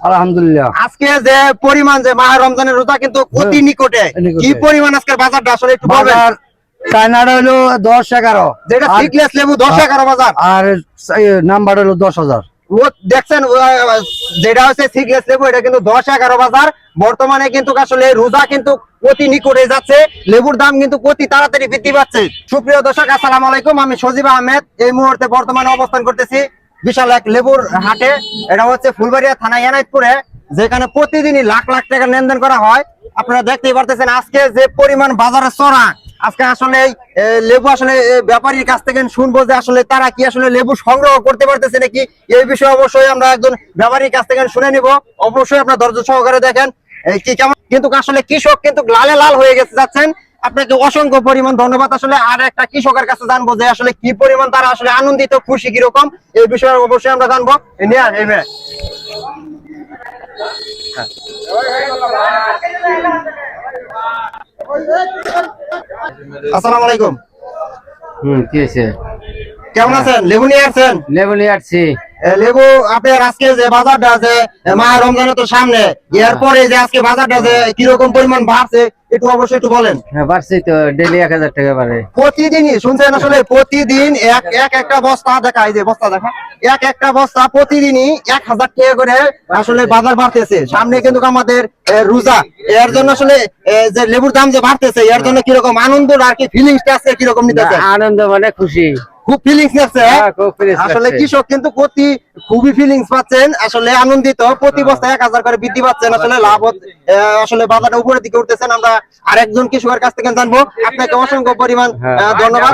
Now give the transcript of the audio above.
আলহামদুলিল্লাহ। আজকে যে পরিমাণ যে মাহে রমজানের রোজা কিন্তু অতি নিকটে, কি পরিমাণ আজকের বাজারটা আসলে একটু বলবেন? চায়নাটা হলো 10-11, যেটা সিকলেস লেবু 10-11 বাজার, আর নাম্বার হলো 10,000। ও দেখছেন যেটা হচ্ছে সিকলেস লেবু, এটা কিন্তু 10-11 বাজার। বর্তমানে কিন্তু আসলে রোজা কিন্তু অতি নিকটে যাচ্ছে, লেবুর দাম কিন্তু অতি তাড়াতাড়ি বৃদ্ধি পাচ্ছে। সুপ্রিয় দর্শক, আসসালামু আলাইকুম। আমি সজীব আহমেদ এই মুহূর্তে বর্তমানে অবস্থান করতেছি বিশাল এক লেবুর হাটে। এটা হচ্ছে ফুলবাড়িয়া থানা এনায়েতপুরে, যেখানে প্রতিদিনই লাখ লাখ টাকা লেনদেন করা হয়। আপনারা দেখতেই পারতেছেন আজকে যে পরিমাণ বাজারে চড়া। আজকে আসলে লেবু আসলে ব্যাপারীর কাছ থেকে শুনবো যে আসলে তারা কি আসলে লেবু সংগ্রহ করতে পারতেছে নাকি, এই বিষয়ে অবশ্যই আমরা একজন ব্যাপারীর কাছ থেকে শুনে নিব। অবশ্যই আপনার ধৈর্য সহকারে দেখেন কি কেমন। কিন্তু আসলে কৃষক কিন্তু লালে লাল হয়ে গেছে যাচ্ছেন। আপনাকে অসংখ্য পরিমাণ ধন্যবাদ। আসলে আর একটা কৃষকের কাছে জানবো যে আসলে কি পরিমাণ তারা আসলে আনন্দিত, খুশি কিরকম, এই বিষয়ে অবশ্যই আমরা জানবো। আসসালামু আলাইকুম। কি হয়েছে? কেমন আছেন? লেবু নিয়ে আসছেন? লেবু নিয়ে আসছি। লেবু আপনার আজকে যে বাজারটা আছে মাহে রমজানের তো সামনে, এরপরে যে আজকে বাজারটা যে কিরকম পরিমাণ বাড়ছে একটু অবশ্যই একটু বলেন। হ্যাঁ, বাড়ছি তো, ডেলি 1000 টাকা বাড়ে প্রতিদিনই। শুনছেন আসলে প্রতিদিন একটা বস্তা দেখা, এই যে বস্তা দেখা, একটা বস্তা প্রতিদিনই 1000 টাকা করে আসলে বাজার বাড়তেছে। সামনে কিন্তু আমাদের রোজা, এর জন্য আসলে যে লেবুর দাম যে বাড়তেছে, এর জন্য কিরকম আনন্দ আর কি ফিলিংসটা আছে কিরকম নিতেছে? আনন্দ মানে খুশি, খুব ফিলিংস আছে আসলে। কৃষক কিন্তু খুবই ফিলিংস পাচ্ছেন, আসলে আনন্দিত। প্রতি বছর 1000 করে বৃদ্ধি পাচ্ছেন, আসলে লাভ আসলে বাজারটা উপরের দিকে উঠতেছেন। আমরা আরেকজন কৃষকের কাছ থেকে জানবো। আপনাকে অসংখ্য পরিমাণ ধন্যবাদ।